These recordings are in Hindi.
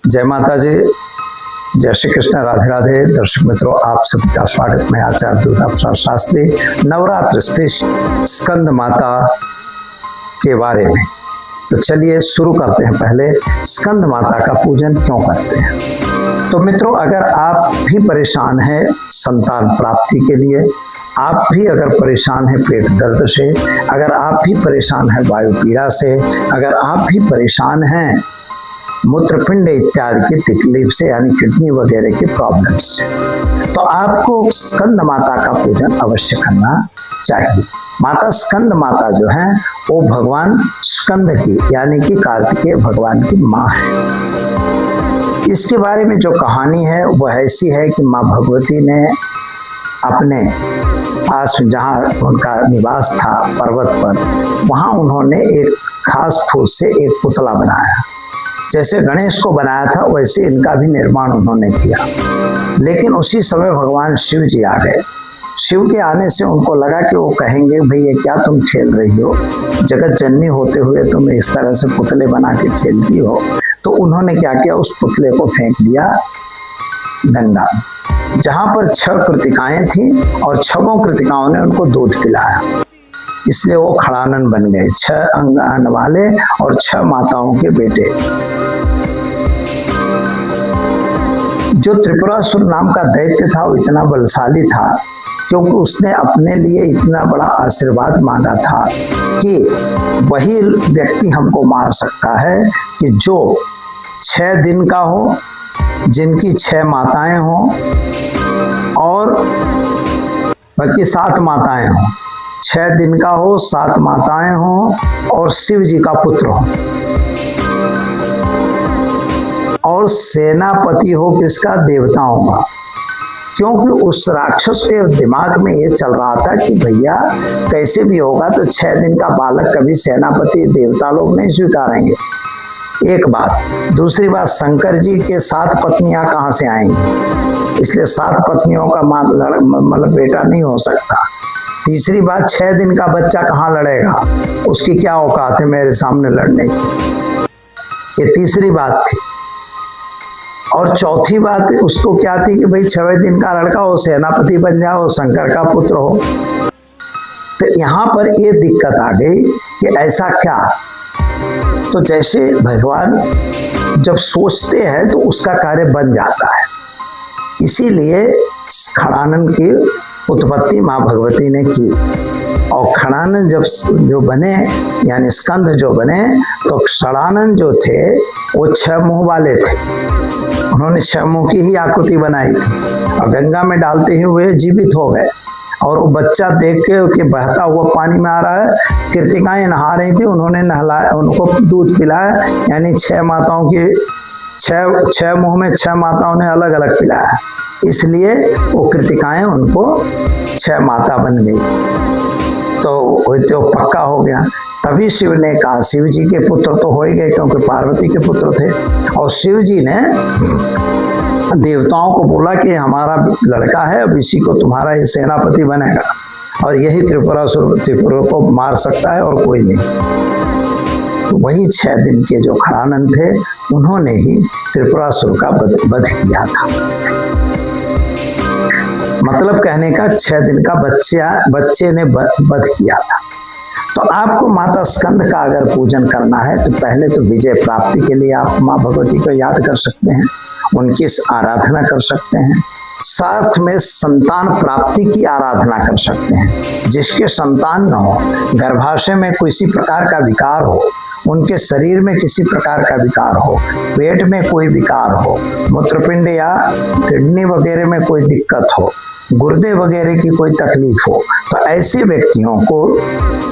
जय माता जी, जय श्री कृष्ण, राधे राधे। दर्शक मित्रों, आप सभी का स्वागत। मैं आचार्य दुर्गा प्रसाद शास्त्री। नवरात्र स्पेशल स्कंद माता के बारे में तो चलिए शुरू करते हैं। पहले स्कंद माता का पूजन क्यों करते हैं। तो मित्रों, अगर आप भी परेशान हैं संतान प्राप्ति के लिए, आप भी अगर परेशान हैं पेट दर्द से, अगर आप भी परेशान हैं वायु पीड़ा से, अगर आप भी परेशान हैं मूत्रपिंड इत्यादि की तकलीफ से, यानी किडनी वगैरह के प्रॉब्लम्स से, तो आपको स्कंद माता का पूजन अवश्य करना चाहिए। माता स्कंद माता जो है वो भगवान स्कंद की यानी कि कार्तिकेय भगवान की माँ है। इसके बारे में जो कहानी है वह ऐसी है कि माँ भगवती ने अपने पास जहाँ उनका निवास था पर्वत पर, वहाँ उन्होंने एक खास फूस से एक पुतला बनाया। जैसे गणेश को बनाया था वैसे इनका भी निर्माण उन्होंने किया। लेकिन उसी समय भगवान शिव जी आ गए। शिव के आने से उनको लगा कि वो कहेंगे भाई ये क्या तुम खेल रही हो, जगत जननी होते हुए तुम इस तरह से पुतले बना के खेलती हो। तो उन्होंने क्या किया, उस पुतले को फेंक दिया गंगा में, जहाँ पर 6 कृतिकाएं थी और 6 कृतिकाओं ने उनको दूध पिलाया। इसलिए वो खड़ानन बन गए, 6 अंग वाले और 6 माताओं के बेटे। जो त्रिपुरासुर नाम का दैत्य था वो इतना बलशाली था क्योंकि उसने अपने लिए इतना बड़ा आशीर्वाद मांगा था कि वही व्यक्ति हमको मार सकता है कि जो 6 दिन का हो, जिनकी 6 माताएं हों और बल्कि 7 माताएं हों, 6 दिन का हो, 7 माताएं हों और शिव जी का पुत्र हो, और सेनापति हो किसका, देवताओं का। क्योंकि उस राक्षस के दिमाग में ये चल रहा था कि भैया कैसे भी होगा तो 6 दिन का बालक कभी सेनापति देवता लोग नहीं स्वीकारेंगे। एक बात। दूसरी बात, शंकर जी के 7 पत्नियां कहाँ से आएंगी, इसलिए 7 पत्नियों का मतलब बेटा नहीं हो सकता। तीसरी बात, 6 दिन का बच्चा कहाँ लड़ेगा, उसकी क्या औकात है मेरे सामने लड़ने की, ये तीसरी बात थी। और चौथी बात उसको क्या थी कि भाई 6 दिन का लड़का हो, सेनापति बन जाओ, शंकर का पुत्र हो। तो यहाँ पर ये दिक्कत आ गई कि ऐसा क्या। तो जैसे भगवान जब सोचते हैं तो उसका कार्य बन जाता है। इसीलिए खड़ानन की उत्पत्ति माँ भगवती ने की। और खड़ानन जब जो बने यानी स्कंद जो बने, तो षडानन जो थे वो 6 मुंह वाले थे। उन्होंने 6 मुंह की ही आकृति बनाई थी और गंगा में डालते हुए जीवित हो गए। और वो बच्चा देख के कि बहता हुआ पानी में आ रहा है, कृतिकाएं नहा रही थी, उन्होंने नहलाया, उनको दूध पिलाया, यानी 6 माताओं की 6 मुंह में 6 माताओं ने अलग अलग पिलाया। इसलिए वो कृतिकाएं उनको 6 माता बन गई। तो पक्का हो गया। तभी शिव ने कहा, शिव जी के पुत्र तो हो ही गए क्योंकि पार्वती के पुत्र थे। और शिव जी ने देवताओं को बोला कि हमारा लड़का है, अब इसी को तुम्हारा ये सेनापति बनेगा और यही त्रिपुरा को मार सकता है और कोई नहीं। तो वही 6 दिन के जो खड़ानन थे उन्होंने ही त्रिपुरासुर का वध किया था। मतलब कहने का 6 दिन का बच्चे ने वध किया था। तो आपको माता स्कंद का अगर पूजन करना है तो पहले तो विजय प्राप्ति के लिए आप माँ भगवती को याद कर सकते हैं, उनकी आराधना कर सकते हैं। साथ में संतान प्राप्ति की आराधना कर सकते हैं। जिसके संतान न हो, गर्भाशय में किसी प्रकार का विकार हो, उनके शरीर में किसी प्रकार का विकार हो, पेट में कोई विकार हो, मूत्रपिंड या किडनी वगैरह में कोई दिक्कत हो, गुर्दे वगैरह की कोई तकलीफ हो, तो ऐसे व्यक्तियों को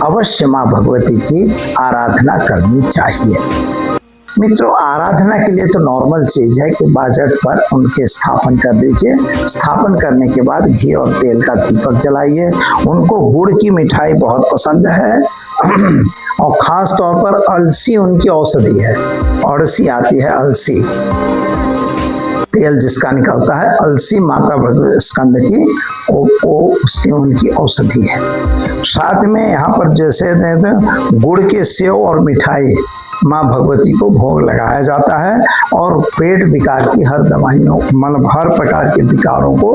अवश्य माँ भगवती की आराधना करनी चाहिए। मित्रों, आराधना के लिए तो नॉर्मल चीज है कि बाजट पर उनके स्थापन कर दीजिए। स्थापन करने के बाद घी और तेल का दीपक जलाइए। उनको गुड़ की मिठाई बहुत पसंद है और खास तौर पर अलसी उनकी औषधि है। अड़सी आती है, अलसी तेल जिसका निकलता है, अलसी माता स्कंद की वो उसकी उनकी औषधि है। साथ में यहाँ पर जैसे गुड़ के सेव और मिठाई माँ भगवती को भोग लगाया जाता है और पेट विकार की हर दवाइयों मतलब हर प्रकार के विकारों को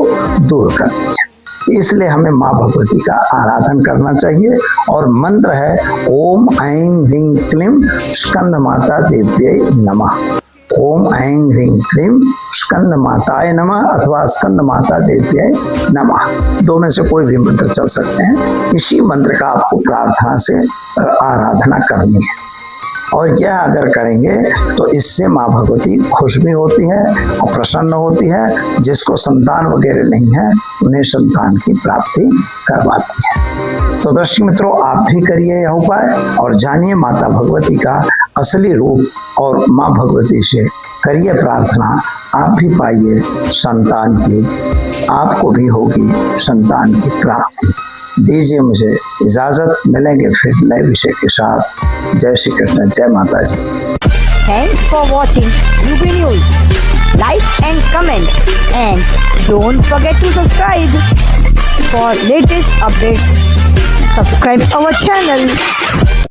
दूर करती है। इसलिए हमें माँ भगवती का आराधन करना चाहिए और मंत्र है ओम ऐं ह्रीं क्लीं स्कंद माता देव्यै नमः। ओम ऐं ह्रीं क्लीं स्कंद माताय नमः अथवा स्कंद माता देव्यै नमः, दो में से कोई भी मंत्र चल सकते हैं। इसी मंत्र का आपको प्रार्थना से आराधना करनी है और यह अगर करेंगे तो इससे माँ भगवती खुश भी होती है और प्रसन्न होती है। जिसको संतान वगैरह नहीं है उन्हें संतान की प्राप्ति करवाती है। तो दर्शक मित्रों, आप भी करिए यह उपाय और जानिए माता भगवती का असली रूप और माँ भगवती से करिए प्रार्थना। आप भी पाइए संतान की, आपको भी होगी संतान की प्राप्ति। दीजिए मुझे इजाजत, मिलेंगे फिर नए विषय के साथ। जय श्री कृष्ण, जय माता जी। Thanks for watching UP News. Like and comment and don't forget to subscribe for latest updates. Subscribe our channel.